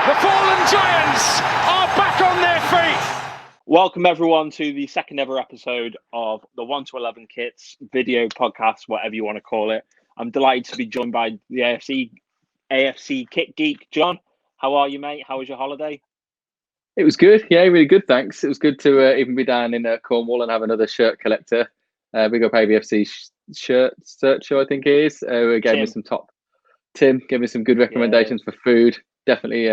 The fallen giants are back on their feet. Welcome everyone to the second ever episode of the 1 to 11 Kits video podcast, whatever you want to call it. I'm delighted to be joined by the AFC Kit Geek. John, how are you, mate? How was your holiday? It was good. Yeah, really good. Thanks. It was good to even be down in Cornwall and have another shirt collector. Big up AVFC shirt show, I think it is. Gave me some Tim gave me some good recommendations for food. Definitely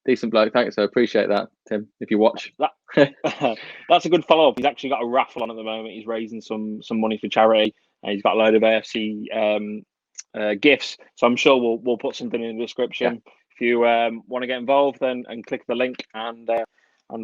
decent bloke. Thanks. I appreciate that, Tim, if you watch. That's a good follow-up. He's actually got a raffle on at the moment. He's raising some money for charity. And he's got a load of AFC gifts. So I'm sure we'll put something in the description. Yeah. If you want to get involved, then and click the link and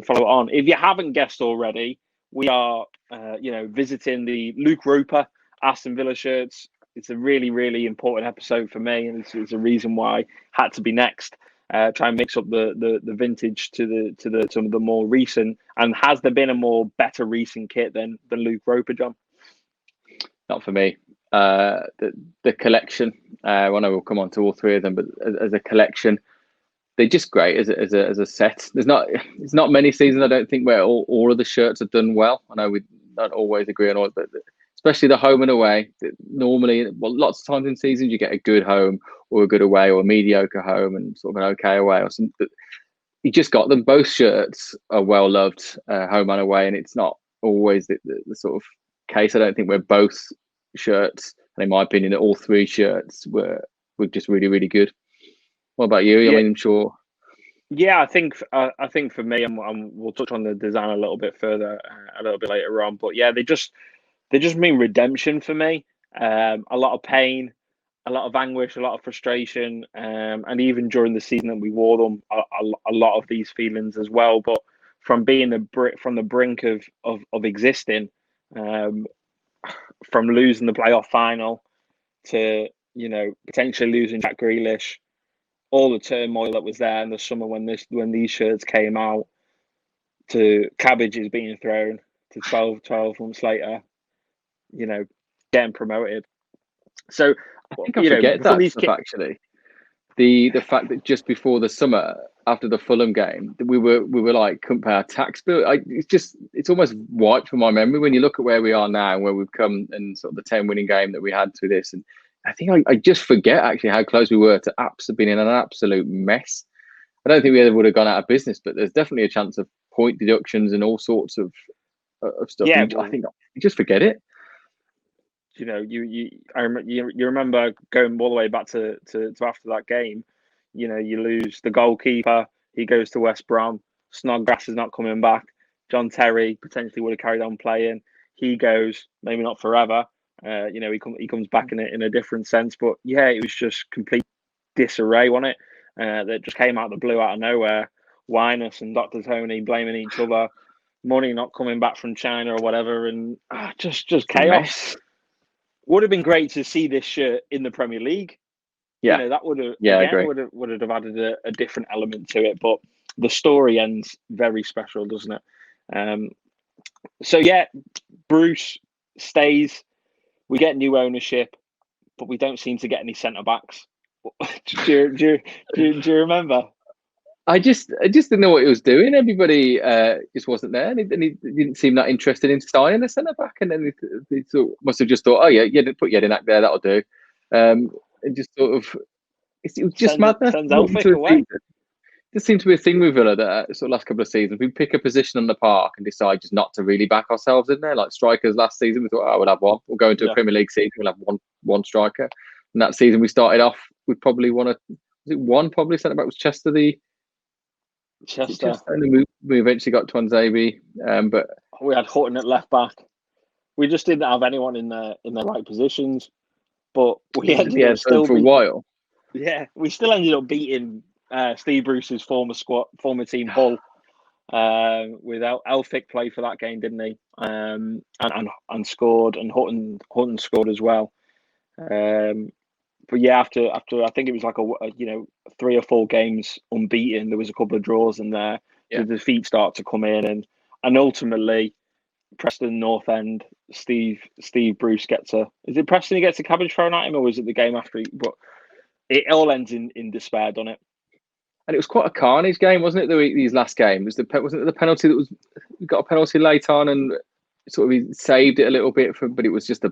follow it on. If you haven't guessed already, we are visiting the Luke Roper Aston Villa shirts. It's a really, really important episode for me, and it's a reason why had to be next. Try and mix up the vintage to some of the more recent. And has there been a better recent kit than Luke Roper, John? Not for me. The collection. I know we'll come on to all three of them, but as a collection, they're just great as a set. It's not many seasons I don't think where all of the shirts have done well. I know we don't always agree on all, but especially the home and away. Normally, lots of times in seasons you get a good home or a good away or a mediocre home and sort of an okay away or something. But you just got them. Both shirts are well loved, home and away, and it's not always the sort of case. I don't think where both shirts, and in my opinion, all three shirts were just really, really good. What about you? Yeah. I mean, I'm sure. Yeah, I think for me, and we'll touch on the design a little bit further, a little bit later on. But yeah, they just mean redemption for me. A lot of pain, a lot of anguish, a lot of frustration, and even during the season that we wore them, a lot of these feelings as well. But from being from the brink of existing, from losing the playoff final to potentially losing Jack Grealish, all the turmoil that was there in the summer when these shirts came out, to cabbages being thrown, to 12 months later, getting promoted. So I think I forget that stuff, actually. The fact that just before the summer, after the Fulham game, we were like, couldn't pay our tax bill. It's almost wiped from my memory when you look at where we are now, where we've come, and sort of the 10 winning game that we had through this. And I think I just forget actually how close we were to being in an absolute mess. I don't think we ever would have gone out of business, but there's definitely a chance of point deductions and all sorts of stuff. Yeah, I think you just forget it. You remember going all the way back to after that game. You lose the goalkeeper. He goes to West Brom. Snodgrass is not coming back. John Terry potentially would have carried on playing. He goes, maybe not forever. He comes back in a different sense. But yeah, it was just complete disarray, wasn't it? That just came out of the blue, out of nowhere. Winus and Dr. Tony blaming each other. Money not coming back from China or whatever, and just chaos. Would have been great to see this shirt in the Premier League. Yeah, that would have would have added a different element to it. But the story ends very special, doesn't it? So yeah, Bruce stays. We get new ownership, but we don't seem to get any centre backs. do you remember? I just didn't know what he was doing. Everybody just wasn't there, and he didn't seem that interested in signing a centre back. And then he must have just thought, oh yeah, put Jedinak there, that'll do. And just sort of, it was just madness. There seems to be a thing with Villa that sort of last couple of seasons, we pick a position on the park and decide just not to really back ourselves in there. Like strikers last season, we thought, we'll have one. We'll go into a Premier League season, we'll have one striker. And that season we started off, we probably probably centre back was Chester. And then we eventually got Twanzebe, but we had Hutton at left back. We just didn't have anyone in the right positions. But we ended up still for a while. Yeah, we still ended up beating Steve Bruce's former team Hull. Without Elphick played for that game, didn't he? And scored, and Hutton scored as well. But yeah, after I think it was like a 3 or 4 games unbeaten, there was a couple of draws in there. Yeah. The defeats start to come in, and ultimately Preston North End, Steve Bruce gets is it Preston he gets a cabbage thrown at him, or was it the game after? But it all ends in despair, doesn't it? and it was quite a carnage game, wasn't it? These last games, wasn't it the penalty that was we got a penalty late on and sort of he saved it a little bit but it was just I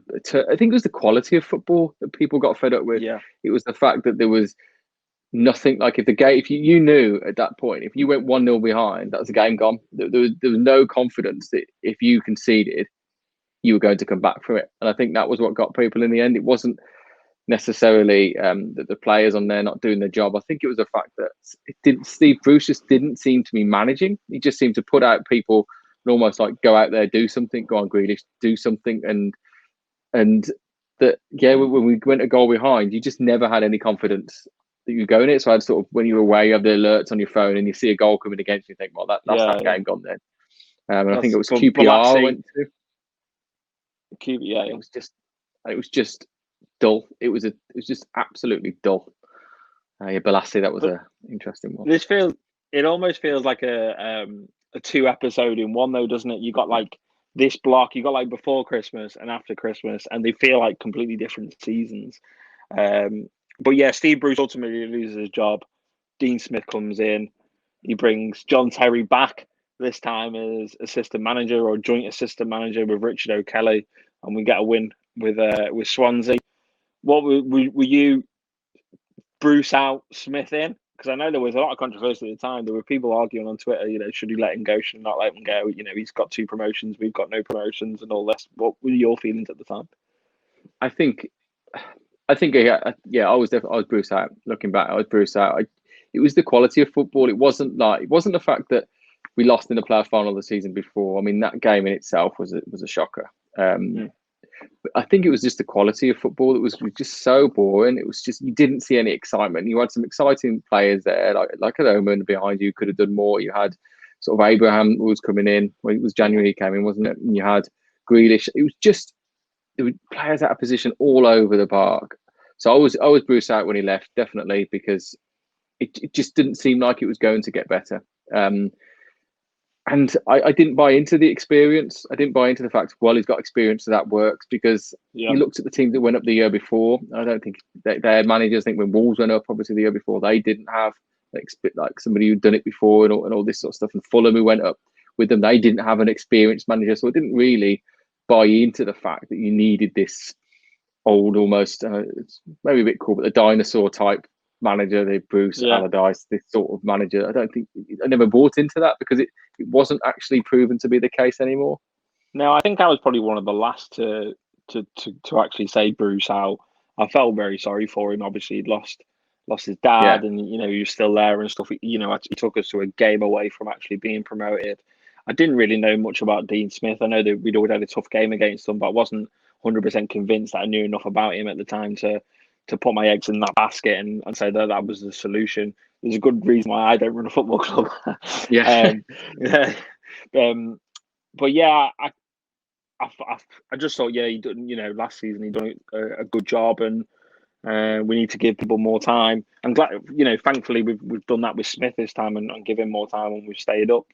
think it was the quality of football that people got fed up with. Yeah. It was the fact that there was nothing like if you knew at that point if you went 1-0 behind, that was the game gone. There was no confidence that if you conceded, you were going to come back from it, and I think that was what got people in the end. It wasn't necessarily that the players on there not doing their job. I think it was the fact that Steve Bruce just didn't seem to be managing. He just seemed to put out people and almost like go out there, do something, go on Grealish, do something, and that when we went a goal behind, you just never had any confidence that you go in it. So I'd sort of, when you're away, you have the alerts on your phone and you see a goal coming against you, think, well, that's that game gone then. And I think it was QPR went to. QPR. It was just dull. It was just absolutely dull. Balassi, that was an interesting one. It almost feels like a 2 episode in one, though, doesn't it? You got like this block, you got like before Christmas and after Christmas, and they feel like completely different seasons. But yeah, Steve Bruce ultimately loses his job. Dean Smith comes in. He brings John Terry back, this time as assistant manager or joint assistant manager with Richard O'Kelly, and we get a win with Swansea. What were you Bruce out, Smith in? Because I know there was a lot of controversy at the time. There were people arguing on Twitter, should he let him go, should he not let him go? He's got 2 promotions, we've got no promotions and all this. What were your feelings at the time? I think I was Bruce out. Looking back, I was Bruce out. It was the quality of football. It wasn't the fact that we lost in the playoff final the season before. I mean, that game in itself was a shocker. But I think it was just the quality of football that was just so boring. It was just, you didn't see any excitement. You had some exciting players there, like an Omen behind you, could have done more. You had sort of Abraham was coming in. Well, it was January he came in, wasn't it? And you had Grealish. It was just, there were players out of position all over the park. So I was Bruce out when he left, definitely, because it just didn't seem like it was going to get better. And I didn't buy into the experience. I didn't buy into the fact, well, he's got experience, so that works, because you looked at the team that went up the year before. I don't think their managers, I think when Wolves went up, obviously the year before, they didn't have like somebody who'd done it before and all this sort of stuff. And Fulham, who went up with them, they didn't have an experienced manager. So I didn't really buy into the fact that you needed this old, almost, it's maybe a bit cool, but the dinosaur type manager, the Bruce Allardyce, this sort of manager. I never bought into that because it wasn't actually proven to be the case anymore. No, I think I was probably one of the last to actually say Bruce out. I felt very sorry for him. Obviously, he'd lost his dad, and he was still there and stuff. He took us to a game away from actually being promoted. I didn't really know much about Dean Smith. I know that we'd always had a tough game against him, but I wasn't 100% convinced that I knew enough about him at the time to put my eggs in that basket and say that was the solution. There's a good reason why I don't run a football club. But yeah, I just thought, he done. Last season he done a good job, and we need to give people more time. I'm glad, thankfully we've done that with Smith this time and give him more time, and we've stayed up.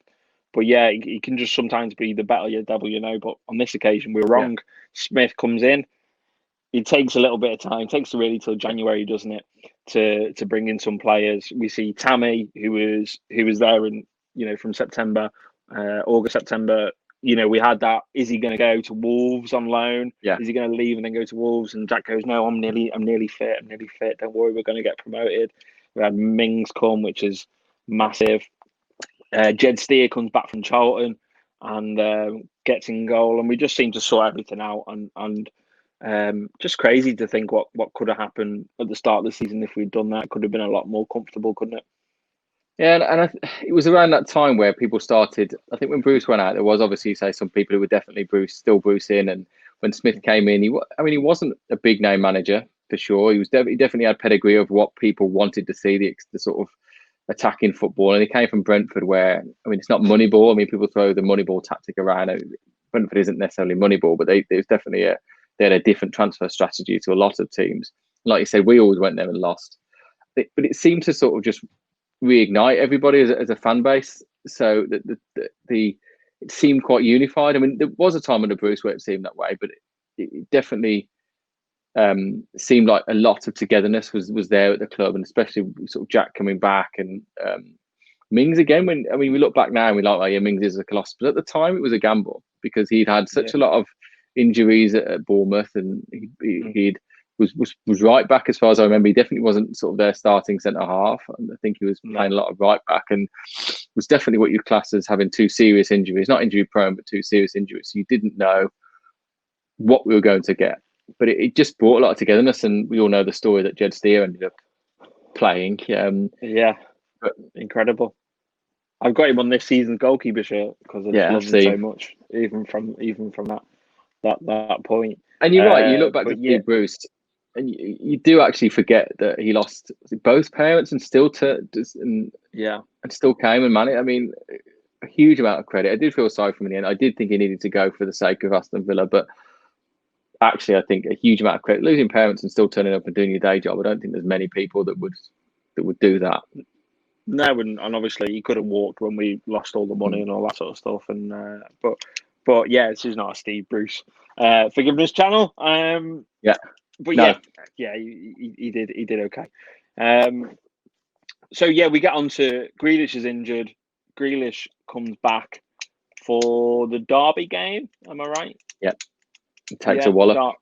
But yeah, he can just sometimes be the better devil, But on this occasion, we were wrong. Smith comes in. It takes a little bit of time. It takes really till January, doesn't it, to bring in some players. We see Tammy, who was there in from September, August, September. We had that. Is he going to go to Wolves on loan? Yeah. Is he going to leave and then go to Wolves? And Jack goes, no, I'm nearly fit. I'm nearly fit. Don't worry, we're going to get promoted. We had Mings come, which is massive. Jed Steer comes back from Charlton and gets in goal, and we just seem to sort everything out. And just crazy to think what could have happened at the start of the season if we'd done that. Could have been a lot more comfortable, couldn't it? Yeah, and it was around that time where people started. I think when Bruce went out, there was obviously some people who were definitely still Bruce in, and when Smith came in, he wasn't a big name manager for sure. He definitely had pedigree of what people wanted to see, the sort of attacking football, and he came from Brentford, where it's not Moneyball. People throw the Moneyball tactic around. Brentford isn't necessarily Moneyball, but there's definitely they had a different transfer strategy to a lot of teams. Like you said, we always went there and lost, but it seemed to sort of just reignite everybody as a fan base. So it seemed quite unified. There was a time under Bruce where it seemed that way, but it definitely seemed like a lot of togetherness was there at the club, and especially sort of Jack coming back and Mings again. We look back now and we're like, oh yeah, Mings is a colossus, but at the time it was a gamble because he'd had such a lot of injuries at Bournemouth, and he'd was right back as far as I remember. He definitely wasn't sort of their starting centre half, and I think he was playing a lot of right back, and was definitely what you'd class as having two serious injuries, not injury prone, but two serious injuries. So you didn't know what we were going to get, but it just brought a lot of togetherness, and we all know the story that Jed Steer ended up playing. But incredible. I've got him on this season's goalkeeper shirt because I just love him so much, even from that point. And you're right. You look back to Steve Bruce, and you do actually forget that he lost both parents and still and still came and managed. I mean, a huge amount of credit. I did feel sorry for him in the end. I did think he needed to go for the sake of Aston Villa, but actually, I think a huge amount of credit. Losing parents and still turning up and doing your day job. I don't think there's many people that would do that. No, and obviously he could have walked when we lost all the money and all that sort of stuff. And but yeah, this is not a Steve Bruce forgiveness channel. He did okay. So yeah, we get on to Grealish is injured. Grealish comes back for the Derby game. Am I right? Yeah. It takes a wallop.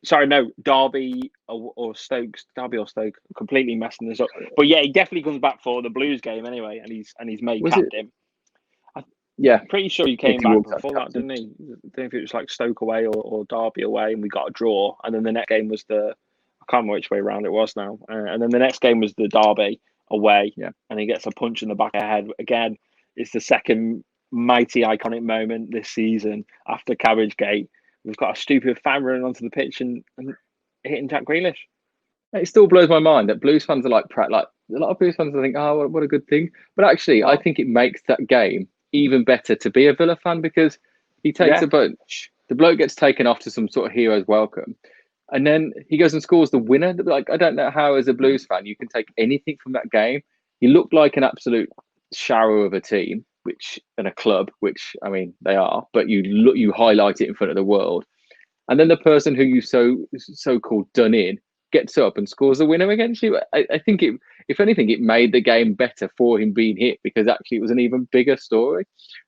Sorry, no, Derby or Stoke. Derby or Stoke. I'm completely messing this up. But yeah, he definitely comes back for the Blues game anyway, and he's made captain. Pretty sure he came back before that, didn't he? I don't know if it was like Stoke away or Derby away, and we got a draw. And then the next game was I can't remember which way around it was now. And then the next game was the Derby away, and he gets a punch in the back of the head. Again, it's the second mighty iconic moment this season after Cabbage Gate. We've got a stupid fan running onto the pitch and hitting Jack Grealish. It still blows my mind that Blues fans are like a lot of Blues fans. I think, oh, what a good thing. But actually, I think it makes that game even better to be a Villa fan because he takes a bunch. The bloke gets taken off to some sort of hero's welcome, and then he goes and scores the winner. Like, I don't know how, as a Blues fan, you can take anything from that game. He looked like an absolute shower of a team, and a club, which I mean they are, but you highlight it in front of the world, and then the person who you so-called done in gets up and scores the winner against you. I think if anything, it made the game better for him being hit because actually it was an even bigger story.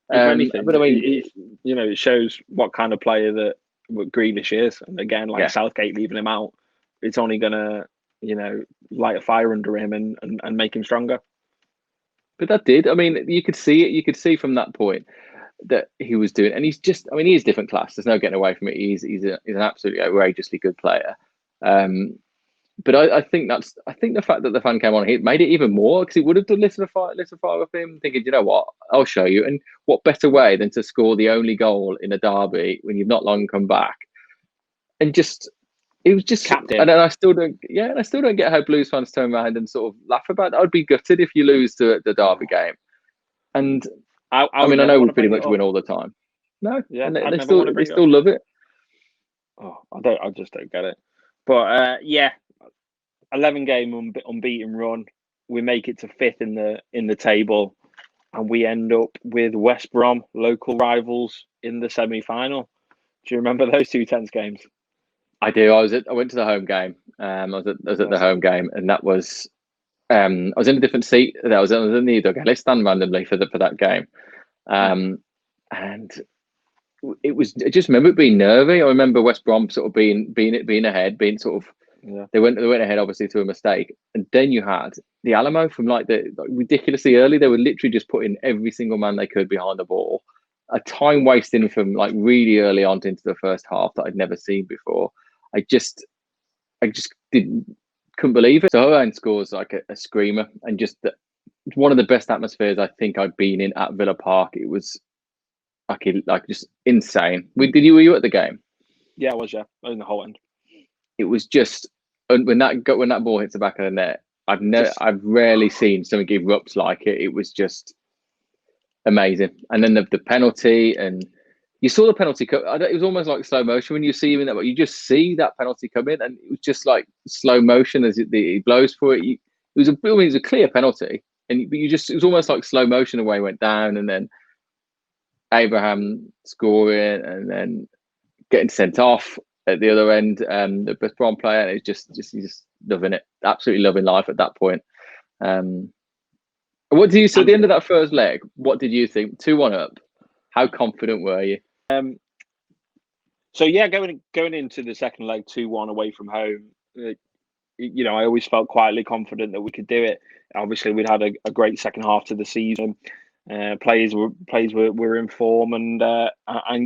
If anything, but I mean, it shows what kind of player that Grealish is, and again, Southgate leaving him out, it's only gonna light a fire under him and make him stronger. But that did. I mean, you could see it. You could see from that point that he was doing, and he's just. I mean, he is different class. There's no getting away from it. He's an absolutely outrageously good player. But I think the fact that the fan came on, it made it even more because it would have done lit a fire with him. Thinking, you know what, I'll show you. And what better way than to score the only goal in a derby when you've not long come back, and just. It was just captain, and I still don't. Yeah, and I still don't get how Blues fans turn around and sort of laugh about it. I'd be gutted if you lose to the Derby game, and I know we pretty much win all the time. No, they still love it. Oh, I just don't get it. But 11-game unbeaten run. We make it to 5th in the table, and we end up with West Brom, local rivals, in the semi-final. Do you remember those two tense games? I do. I went to the home game. I was at the home game, and that was. I was in a different seat. I was in the dug. Let's stand randomly for that game, and it was. I just remember it being nervy. I remember West Brom sort of being ahead, being sort of. Yeah. They went ahead obviously to a mistake, and then you had the Alamo from ridiculously early. They were literally just putting every single man they could behind the ball. A time wasting from really early on into the first half that I'd never seen before. I just couldn't believe it. So Owen scores like a screamer, and just one of the best atmospheres I think I've been in at Villa Park. It was just insane. Were you at the game? Yeah, I was. Yeah, I was in the whole end. It was just when that ball hits the back of the net. I've rarely seen something erupt like it. It was just amazing. And then the penalty, and you saw the penalty come. It was almost like slow motion when you see him in that. You just see that penalty come in, and it was just like slow motion as he blows for it. It was a clear penalty, but it was almost like slow motion the way it went down, and then Abraham scoring, and then getting sent off at the other end, the West Brom player, and it's just loving it, absolutely loving life at that point. What do you? So at the end of that first leg, what did you think? 2-1 up. How confident were you? So yeah, going into the second leg 2-1 away from home, I always felt quietly confident that we could do it. Obviously, we'd had a great second half to the season. Players were in form, and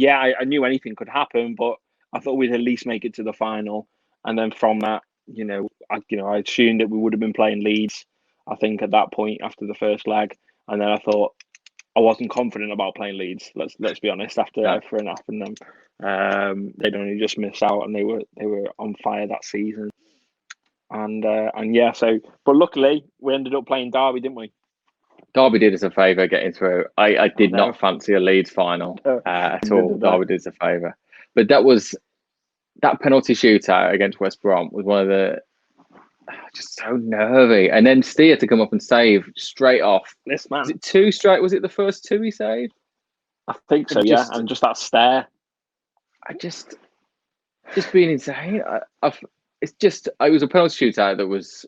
yeah, I knew anything could happen, but I thought we'd at least make it to the final. And then from that, I assumed that we would have been playing Leeds, I think, at that point after the first leg. And then I thought I wasn't confident about playing Leeds. Let's be honest. After everything happened, they'd only just missed out, and they were on fire that season. And yeah, but luckily we ended up playing Derby, didn't we? Derby did us a favour getting through. I did not fancy a Leeds final at all. Derby did us a favour, but that penalty shootout against West Brom was one of the just so nervy. And then Steer to come up and save straight off. This man, was it 2 straight? Was it the first 2 he saved? I think so. Yeah, and just that stare. I just being insane. It was a penalty shootout that was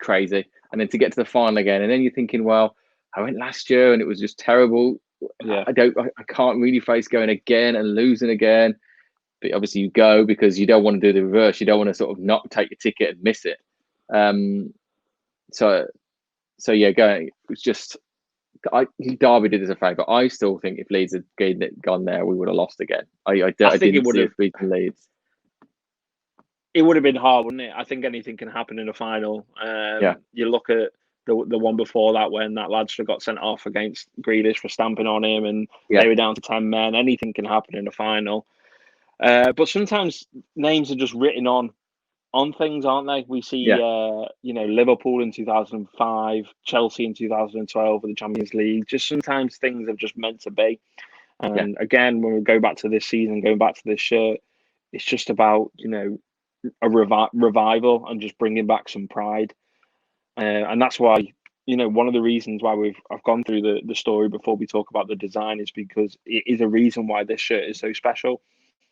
crazy, and then to get to the final again, and then you're thinking, well, I went last year and it was just terrible. Yeah, I can't really face going again and losing again. But obviously you go because you don't want to do the reverse. You don't want to sort of not take your ticket and miss it. So yeah, going. It was just Derby did us a favour. I still think if Leeds had gone there, we would have lost again. I think it would have beaten Leeds. It would have been hard, wouldn't it? I think anything can happen in a final. You look at the one before that when that lad got sent off against Grealish for stamping on him, and they were down to 10 men. Anything can happen in a final. But sometimes names are just written on things, aren't they? We see, Liverpool in 2005, Chelsea in 2012 with the Champions League. Just sometimes things are just meant to be. And again, when we go back to this season, going back to this shirt, it's just about, a revival and just bringing back some pride. And that's why, one of the reasons why I've gone through the story before we talk about the design is because it is a reason why this shirt is so special.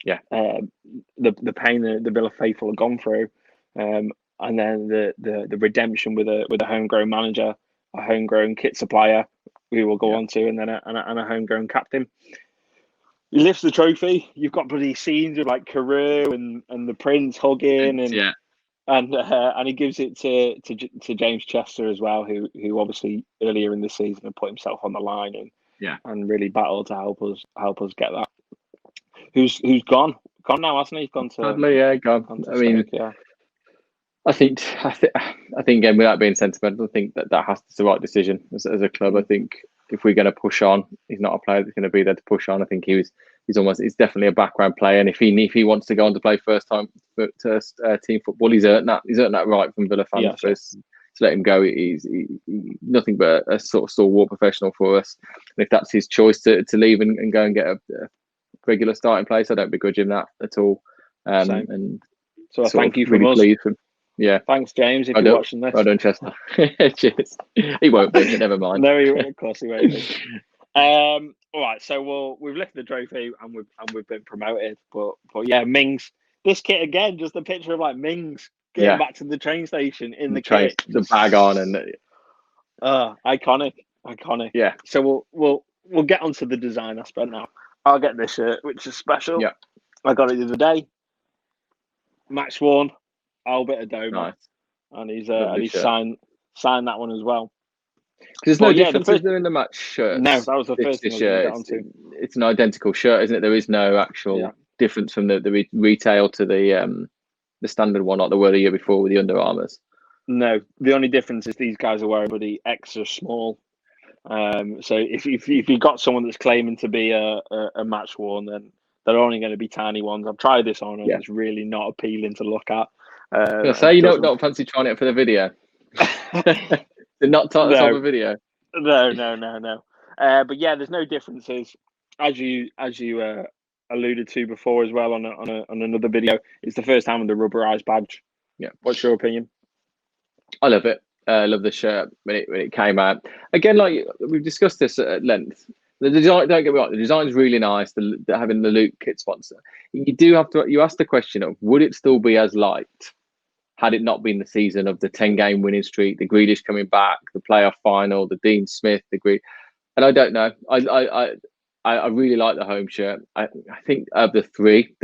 Yeah. The pain that the Villa faithful have gone through, and then the redemption with a homegrown manager, a homegrown kit supplier, we will go on to, and then a homegrown captain. He lifts the trophy. You've got bloody scenes with like Carew and the Prince hugging, and he gives it to James Chester as well, who obviously earlier in the season had put himself on the line and really battled to help us get that. Who's gone now, hasn't he? He's gone to Sadly, gone. I mean, Stoke, I think again, without being sentimental, I think that has to be the right decision as a club. I think if we're going to push on, he's not a player that's going to be there to push on. I think he's definitely a background player, and if he wants to go on to play first time team football, he's earned that right from Villa fans to let him go. He's nothing but a sort of stalwart professional for us, and if that's his choice to leave and go and get a regular starting place, I don't begrudge him that at all. And so thank you from really us. Yeah, thanks, James. If you're watching this, well done, Chester. Cheers. He won't be. Never mind. No, of course he won't be. All right, so we've lifted the trophy and we've been promoted, but yeah, Mings. This kit again, just a picture of like Mings getting back to the train station in the kit, the bag on, and iconic. Yeah. So we'll get onto the design aspect now. I'll get this shirt, which is special. Yeah, I got it the other day. Match worn, Albert Adoma, nice. And he's signed that one as well. There's no differences there in the match shirts. No, that was the first thing I was going to get onto. It's an identical shirt, isn't it? There is no actual difference from the retail to the standard one, like they were the year before with the Under Armours. No, the only difference is these guys are wearing bloody extra small. So if you got someone that's claiming to be a match worn, then they're only going to be tiny ones. I've tried this on, and it's really not appealing to look at. You don't fancy trying it for the video. Not type of a video. No. But yeah, there's no differences, as you alluded to before as well on another video. It's the first time with the rubberized badge. Yeah. What's your opinion? I love it. I love the shirt when it came out. Again, like we've discussed this at length. The design, don't get me wrong, the design's really nice. Having the Luke kit sponsor, you ask the question of would it still be as liked had it not been the season of the 10-game winning streak, the Grealish coming back, the playoff final, the Dean Smith, and I don't know. I really like the home shirt. I think of the three,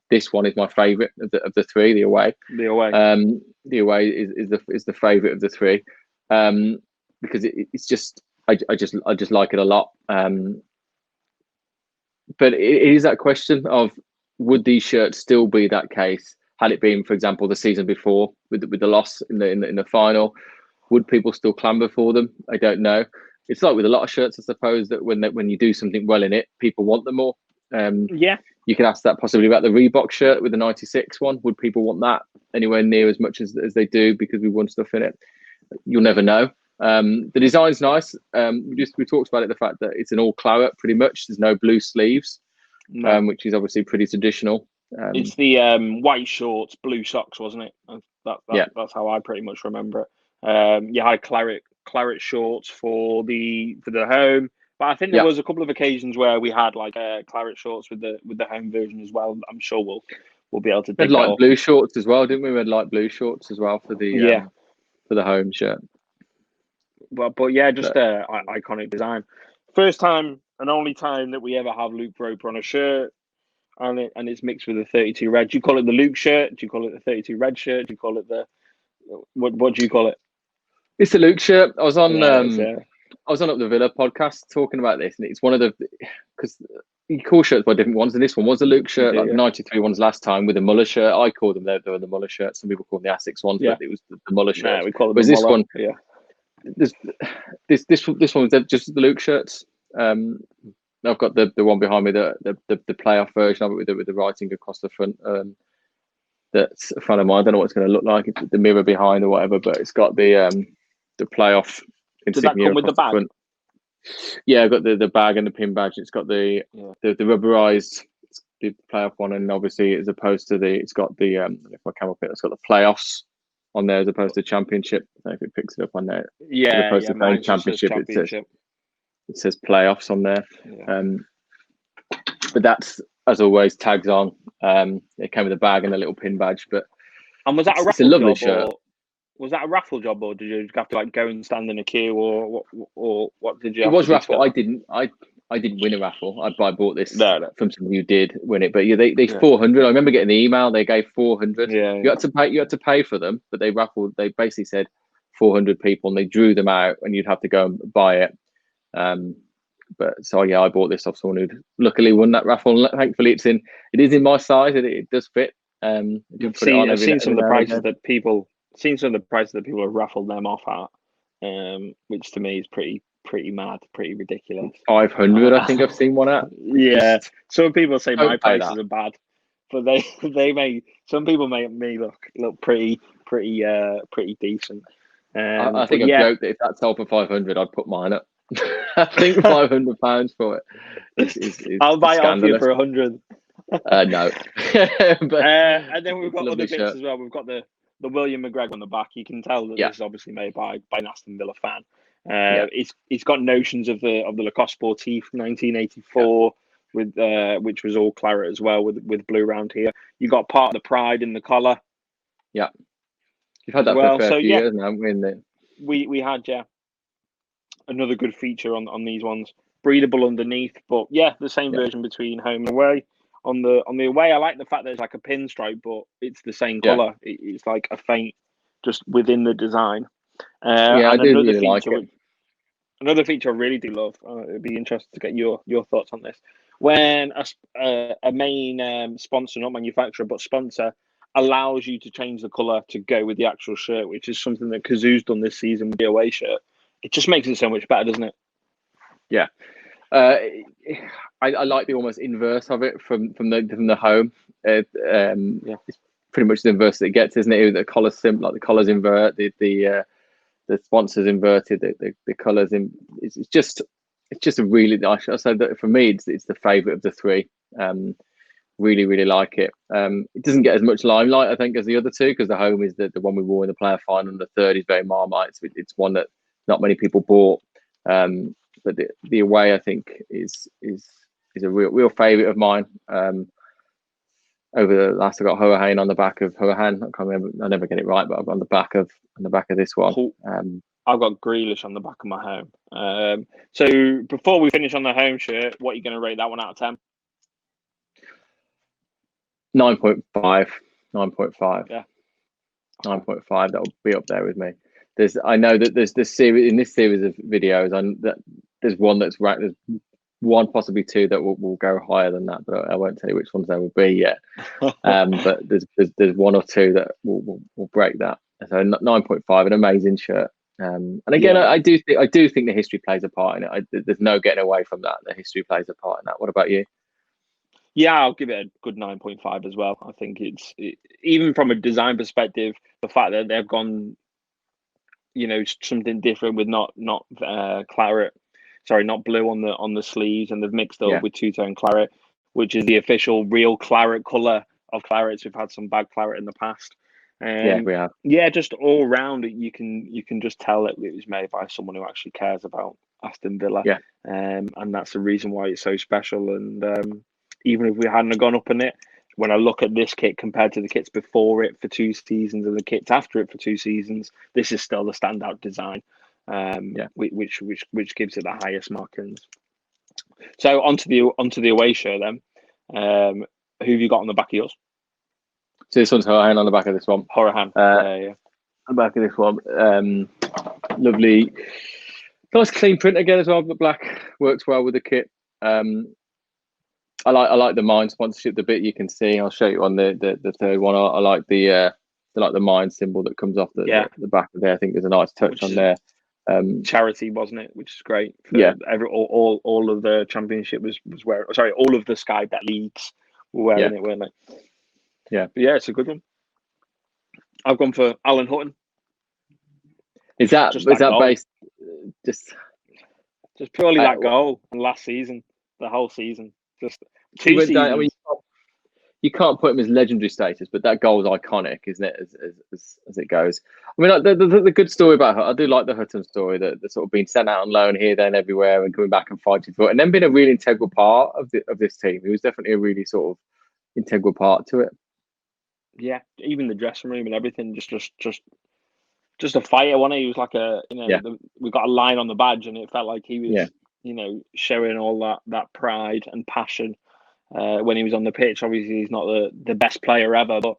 this one is my favourite of the three. The away, the away is the favourite of the three, because it's just I just like it a lot. But it is that question of would these shirts still be that case had it been, for example, the season before with the loss in the final? Would people still clamber for them? I don't know. It's like with a lot of shirts, I suppose, that when you do something well in it, people want them more. You could ask that possibly about the Reebok shirt with the 96 one. Would people want that anywhere near as much as they do because we won stuff in it? You'll never know. The design's nice. We talked about it, the fact that it's an all claret pretty much. There's no blue sleeves, which is obviously pretty traditional. It's the white shorts, blue socks, wasn't it? That's how I pretty much remember it. You had claret shorts for the home, but I think there was a couple of occasions where we had like claret shorts with the home version as well. I'm sure we'll be able to. We had light blue shorts as well, didn't we? We had light blue shorts as well for the for the home shirt. But yeah, just iconic design. First time and only time that we ever have Luke Roper on a shirt. And it's mixed with the 32 red. Do you call it the Luke shirt? Do you call it the 32 red shirt? Do you call it what do you call it? It's the Luke shirt. I was on Up the Villa podcast talking about this, and it's one of because you call shirts by different ones, and this one was the Luke shirt, like the 93 ones last time with the Muller shirt. I called them they were the Muller shirt. Some people call them the Asics ones, but it was the Muller shirt. Yeah, we call it the Muller. This one was just the Luke shirts. I've got the one behind me, the playoff version of it with the writing across the front. That's a friend of mine. I don't know what it's going to look like. It's the mirror behind or whatever, but it's got the playoff insignia. Does that come with the bag? Front. Yeah, I've got the bag and the pin badge. It's got the rubberized the playoff one, and obviously as opposed to it's got the if I come up it, it's got the playoffs on there as opposed to championship. I don't know if it picks it up on there. Yeah, as opposed to championship. It says playoffs on there. But that's, as always, tags on. It came with a bag and a little pin badge. And was that a raffle? It's a lovely shirt. Was that a raffle job, or did you have to like go and stand in a queue, or what did you? It was raffle. I didn't win a raffle. I bought this from somebody who did win it. But they 400. I remember getting the email. They gave 400. You had to pay. You had to pay for them, but they raffled. They basically said 400 people, and they drew them out, and you'd have to go and buy it. But so I bought this off someone who'd luckily won that raffle. And thankfully, it is in my size. It does fit. I've seen some of the prices that people have raffled them off at, which to me is pretty mad, pretty ridiculous. 500, I think I've seen one at. Yeah, some people say my prices are bad, but some people make me look pretty decent. I think I've joked that if that sold for 500, I'd put mine up. I think £500 for it. I'll buy it off you for 100. No. But, and then we've got other bits as well. We've got the William McGregor on the back. You can tell that this is obviously made by an Aston Villa fan. It's got notions of the Lacoste Sportif 1984 with which was all claret as well with blue round here. You got part of the pride in the collar. Yeah, you've had that for a fair few years now, haven't we? We had another good feature on these ones. Breathable underneath, but the same version between home and away. On the away, I like the fact that it's like a pinstripe, but it's the same colour. It's like a feint just within the design. I do really like it. Another feature I really do love. It'd be interesting to get your thoughts on this. When a main sponsor, not manufacturer, but sponsor, allows you to change the colour to go with the actual shirt, which is something that Kazoo's done this season with the away shirt. It just makes it so much better, doesn't it? Yeah. I like the almost inverse of it from the home. It's pretty much the inverse that it gets, isn't it? The colors like the colors invert, the sponsors inverted, the colors in. It's just a really nice. I say that for me, it's the favorite of the three. Really, really like it. It doesn't get as much limelight, I think, as the other two because the home is the one we wore in the player final, and the third is very Marmite. It's one that not many people bought. but the away I think is a real favourite of mine. Over the last, I got Hohenheim on the back of Hohenheim. I can't remember. I never get it right, but I've got on the back of this one. Cool. I've got Grealish on the back of my home. So before we finish on the home shirt, what are you going to rate that one out of 10? 9.5. 9.5. Yeah. 9.5. That'll be up there with me. I know that there's this series, in this series of videos, that there's one that's ranked. There's one, possibly two, that will go higher than that, but I won't tell you which ones they will be yet. But there's one or two that will break that. So 9.5, an amazing shirt. And again, yeah. I do think the history plays a part in it. There's no getting away from that. The history plays a part in that. What about you? Yeah, I'll give it a good 9.5 as well. I think even from a design perspective, the fact that they've gone, something different with not claret. Sorry, not blue on the sleeves, and they've mixed up with two-tone claret, which is the official real claret colour of clarets. We've had some bad claret in the past. Yeah, we have. Yeah, just all round, you can just tell that it was made by someone who actually cares about Aston Villa. Yeah. And that's the reason why it's so special. And even if we hadn't gone up in it, when I look at this kit compared to the kits before it for 2 seasons and the kits after it for 2 seasons, this is still the standout design. Which gives it the highest markings. So onto the away shirt then. Who have you got on the back of yours? So this one's Hohenheim on the back of this one. Hohenheim. Yeah. On the back of this one. Lovely, nice clean print again as well. The black works well with the kit. I like the Mind sponsorship. The bit you can see, I'll show you on the third one. I like the Mind symbol that comes off the back of there. I think there's a nice touch on there. Charity, wasn't it? Which is great. All of the championship was wearing. Sorry, all of the Sky Bet leagues were wearing it, weren't they? Yeah, but yeah, it's a good one. I've gone for Alan Hutton. Is that based just purely that goal last season, the whole season, just 2 seasons? I mean, you can't put him as legendary status, but that goal is iconic, isn't it? As it goes. I mean, the good story about Hutton, I do like the Hutton story, that sort of being sent out on loan here, then everywhere, and coming back and fighting for it, and then being a really integral part of this team. He was definitely a really sort of integral part to it. Yeah, even the dressing room and everything, just a fighter, wasn't he? He was like we got a line on the badge, and it felt like he was, showing all that pride and passion. When he was on the pitch, obviously he's not the best player ever, but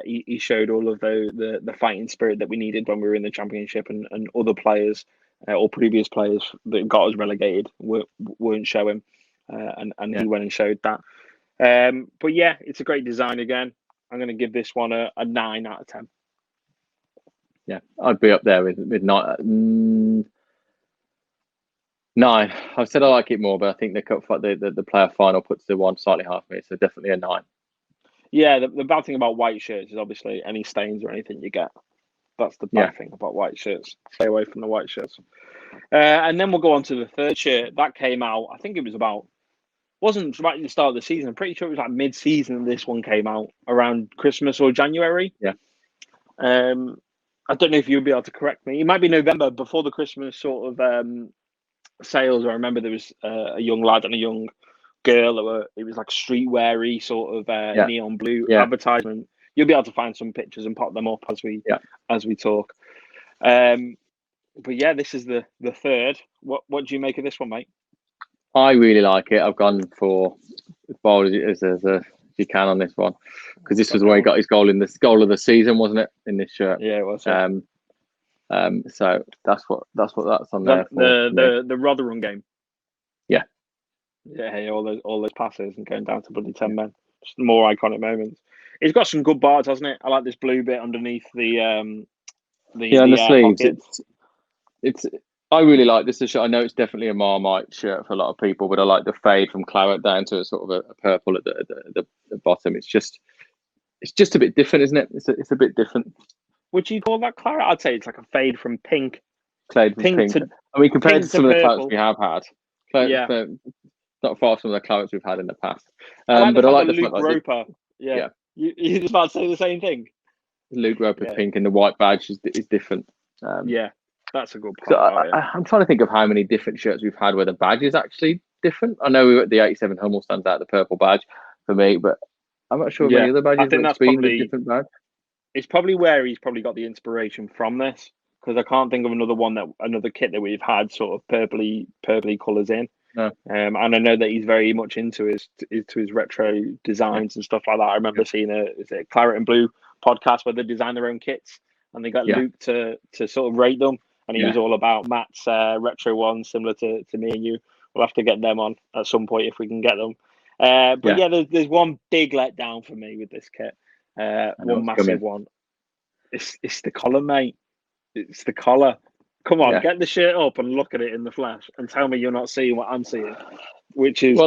he showed all of the fighting spirit that we needed when we were in the Championship, and other players or previous players that got us relegated weren't showing, and he went and showed that. But yeah, it's a great design again. I'm going to give this one a 9 out of 10. Yeah, I'd be up there with 9. 9. I've said I like it more, but I think the player final puts the one slightly higher for me, so definitely a 9. Yeah, the bad thing about white shirts is obviously any stains or anything you get. That's the bad thing about white shirts. Stay away from the white shirts. And then we'll go on to the third shirt. That came out, I think it was wasn't right at the start of the season. I'm pretty sure it was like mid-season this one came out, around Christmas or January. Yeah. I don't know if you'll be able to correct me. It might be November, before the Christmas sort of sales. I remember there was a young lad and a young girl it was like streetwear-y sort of neon blue advertisement. You'll be able to find some pictures and pop them up as we talk. But yeah, this is the third. What do you make of this one, mate? I really like it. I've gone for as bold as you can on this one, because this was where he got his goal of the season, wasn't it? In this shirt. Yeah, it was. So that's on there. The Rotherham game. Yeah. Yeah, all those passes and going down to bloody 10 men. Just more iconic moments. It's got some good bars, hasn't it? I like this blue bit underneath the sleeves. It's I really like this shirt. I know it's definitely a Marmite shirt for a lot of people, but I like the fade from claret down to a sort of a purple at the bottom. It's just a bit different, isn't it? It's a bit different. Would you call that claret? I'd say it's like a fade from pink. Fade from pink. Compared to some of the clarets we have had, not far from the clarets we've had in the past. But I like the Luke Roper. Yeah. You just about to say the same thing. Luke Roper pink and the white badge is different. That's a good So point. I'm trying to think of how many different shirts we've had where the badge is actually different. I know we were at the 87 Hummel stands out the purple badge for me, but I'm not sure of any other I badges think where it's that's been probably a different badge. it's probably where he's probably got the inspiration from this, because I can't think of another kit that we've had sort of purpley colours in. No. And I know that he's very much into his retro designs and stuff like that. I remember seeing a Claret and Blue podcast where they design their own kits, and they got Luke to sort of rate them, and he was all about Matt's retro ones, similar to me and you. We'll have to get them on at some point if we can get them. But there's one big letdown for me with this kit. One massive one. It's the collar, mate. It's the collar. Come on, get the shirt up and look at it in the flash, and tell me you're not seeing what I'm seeing, which is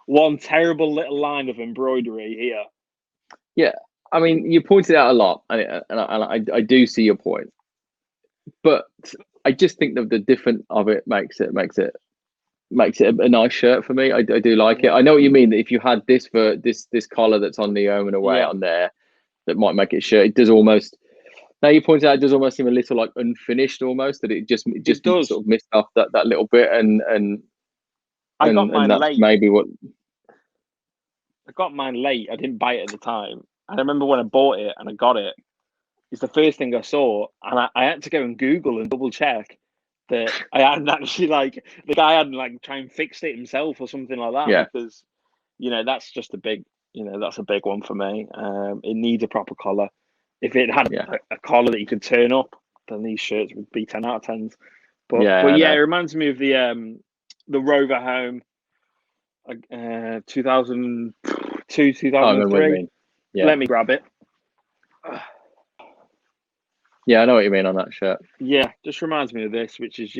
one terrible little line of embroidery here. Yeah, I mean, you pointed out a lot, and I do see your point, but I just think that the difference of it makes it a nice shirt for me. I do like it. I know what you mean. That if you had this for this collar that's on the home and away on there, that might make it a shirt. It does almost. Now you pointed out, it does almost seem a little like unfinished, almost that it just does sort of missed off that little bit, and I got mine late. Maybe what I got mine late. I didn't buy it at the time. And I remember when I bought it and I got it, it's the first thing I saw, and I had to go and Google and double check that I hadn't actually the guy hadn't try and fixed it himself or something like that. Because that's just a big that's a big one for me. It needs a proper collar. If it had a collar that you could turn up, then these shirts would be 10 out of 10s. But it reminds me of the Rover Home 2002, 2003. Let me grab it. Yeah, I know what you mean on that shirt. Yeah, just reminds me of this, which is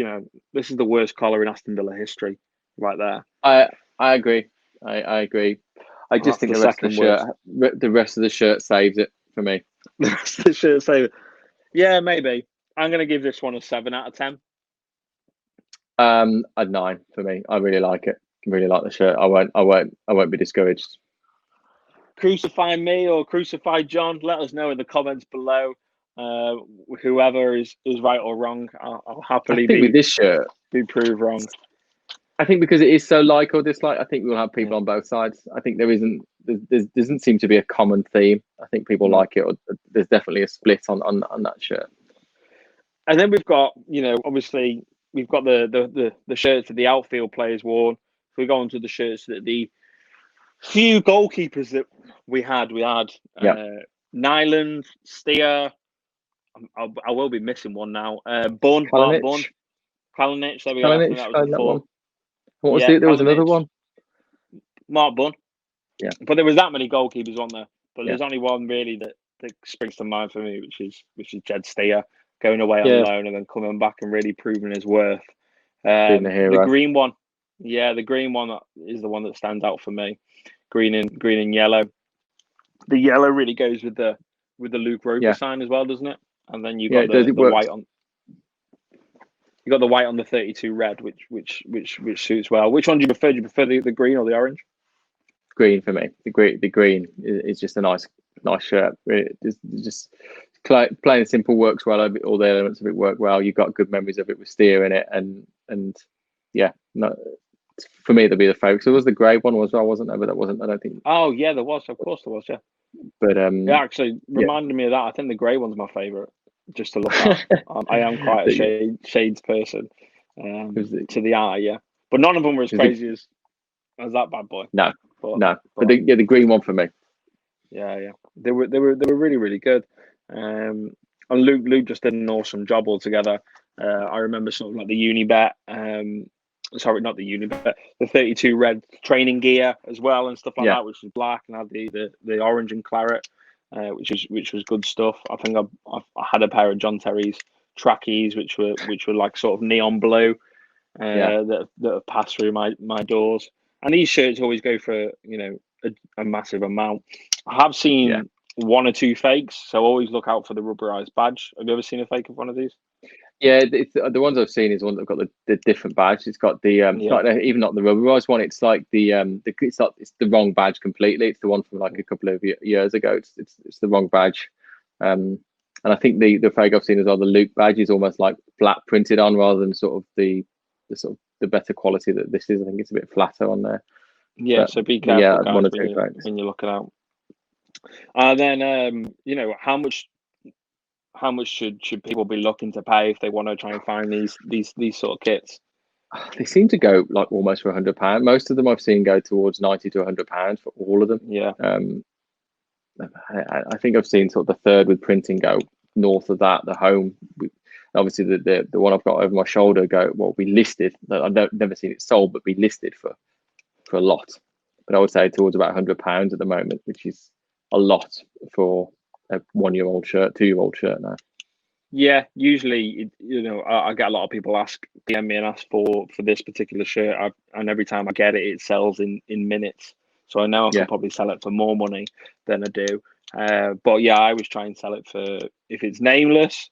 this is the worst collar in Aston Villa history, right there. I agree. I agree. I just think the rest of the shirt saves it for me. The rest of the shirt saves it. Yeah, maybe. I'm going to give this one a 7 out of 10. A 9 for me. I really like it. I really like the shirt. I won't be discouraged. Crucify me or crucify John. Let us know in the comments below. Whoever is right or wrong, I'll happily with this shirt be proved wrong. I think because it is so like or dislike, I think we'll have people on both sides. I think there doesn't seem to be a common theme. I think people like it, or there's definitely a split on that shirt. And then we've got, obviously we've got the shirts that the outfield players wore. If we go on to the shirts that the few goalkeepers that we had Nyland, Steer. I will be missing one now. Mark Bunn. Kalinic, there we go. I think that was the four. What was it? There was another one. Mark Bunn. Yeah. But there was that many goalkeepers on there. But there's only one really that springs to mind for me, which is Jed Steer, going away on loan and then coming back and really proving his worth. The green one. Yeah, the green one is the one that stands out for me. Green and yellow. The yellow really goes with the Luke Roper sign as well, doesn't it? And then you got the white on. You got the white on the 32 red, which suits well. Which one do you prefer? Do you prefer the green or the orange? Green for me. The green is just a nice shirt. Just plain and simple works well. All the elements of it work well. You've got good memories of it with Steer in it, and for me that'd be the favourite. So there was the grey one as well, wasn't there? But that wasn't. I don't think. Oh yeah, there was. Of course there was. Yeah. But it actually reminded me of that. I think the grey one's my favourite. Just to look at. I am quite a shades person to the eye, but none of them were as crazy as that bad boy. No. But the green one for me. Yeah. They were really, really good. And Luke just did an awesome job altogether. I remember sort of like the Unibet. Sorry, not the Unibet. The 32 red training gear as well and stuff like that, which was black and had the orange and claret. Which was good stuff. I think I had a pair of John Terry's trackies, which were like sort of neon blue, that have passed through my doors. And these shirts always go for a massive amount. I have seen one or two fakes, so always look out for the rubberized badge. Have you ever seen a fake of one of these? Yeah, the ones I've seen is one that's got the different badge. It's got the even not the rubberized one. It's like it's the wrong badge completely. It's the one from like a couple of years ago. It's the wrong badge. And I think the fake I've seen as well, the Luke badge is almost like flat printed on rather than sort of the better quality that this is. I think it's a bit flatter on there. Yeah, but, so be careful, yeah, guys, when you're looking out. And then how much should people be looking to pay if they want to try and find these sort of kits? They seem to go like almost for £100. Most of them I've seen go towards £90 to £100 for all of them. Yeah. I think I've seen sort of the third with printing go north of that. The home, obviously the one I've got over my shoulder be listed. I've never seen it sold, but be listed for a lot. But I would say towards about £100 at the moment, which is a lot for a 1-year-old shirt, 2-year-old shirt now. Yeah, usually, I get a lot of people DM me and ask for this particular shirt, and every time I get it, it sells in minutes. So I know I could probably sell it for more money than I do. But yeah, I always try and sell it for, if it's nameless,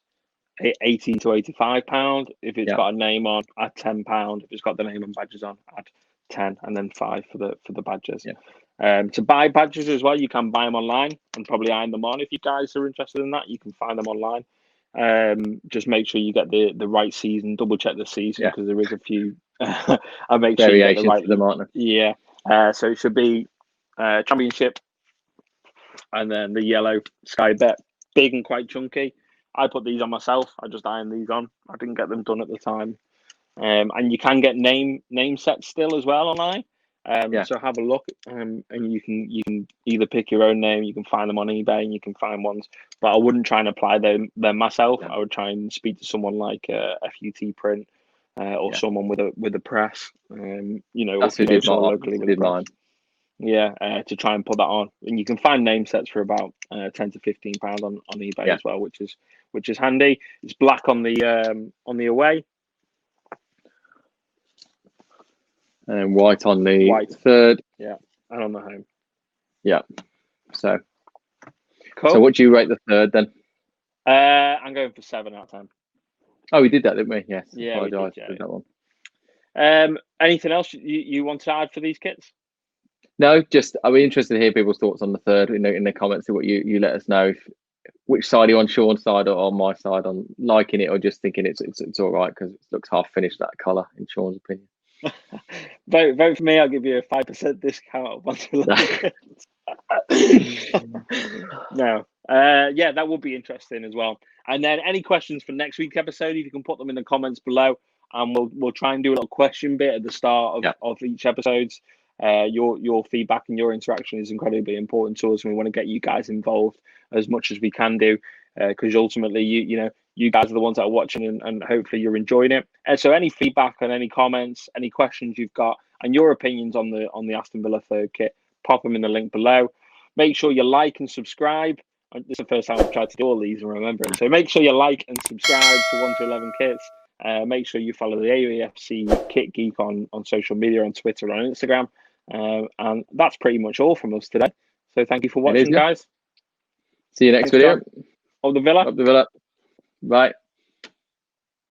£80 to £85. If it's got a name on, add £10. If it's got the name and badges on, add 10, and then 5 for the badges. To buy badges as well, you can buy them online and probably iron them on. If you guys are interested in that, you can find them online. Just make sure you get the right season. Double check the season, because there is a few. I make sure you get the right. To them, aren't there? Yeah. So it should be championship, and then the yellow Sky Bet, big and quite chunky. I put these on myself. I just ironed these on. I didn't get them done at the time. And you can get name sets still as well online. So have a look, and you can either pick your own name. You can find them on eBay, and you can find ones. But I wouldn't try and apply them myself. I would try and speak to someone like FUT Print or someone with a press. That's who did locally with mine. Yeah, to try and put that on, and you can find name sets for about £10 to £15 on eBay as well, which is handy. It's black on the away. And white on the third. Yeah, and on the home. Yeah. So, cool. So what do you rate the third then? I'm going for 7 out of 10. Oh, we did that, didn't we? Yes. Yeah, we did, that one. Anything else you want to add for these kits? No, just I'll be interested to hear people's thoughts on the third in the comments. See what you let us know. Which side are you on, Shaun's side or on my side, on liking it or just thinking it's all right because it looks half finished, that colour, in Shaun's opinion. Vote for me. I'll give you a 5% discount once you like No. Yeah, that would be interesting as well. And then any questions for next week's episode, if you can put them in the comments below, and we'll try and do a little question bit at the start of each episode. Your feedback and your interaction is incredibly important to us, and we want to get you guys involved as much as we can do, because ultimately you guys are the ones that are watching, and hopefully you're enjoying it. And so any feedback and any comments, any questions you've got, and your opinions on the Aston Villa third kit, pop them in the link below. Make sure you like and subscribe. This is the first time I've tried to do all these and remember it. So make sure you like and subscribe to 1 to 11 Kits. Make sure you follow the AFC Kit Geek on social media, on Twitter, on Instagram. And that's pretty much all from us today. So thank you for watching, guys. See you next video. Up the Villa. Up the Villa. Bye.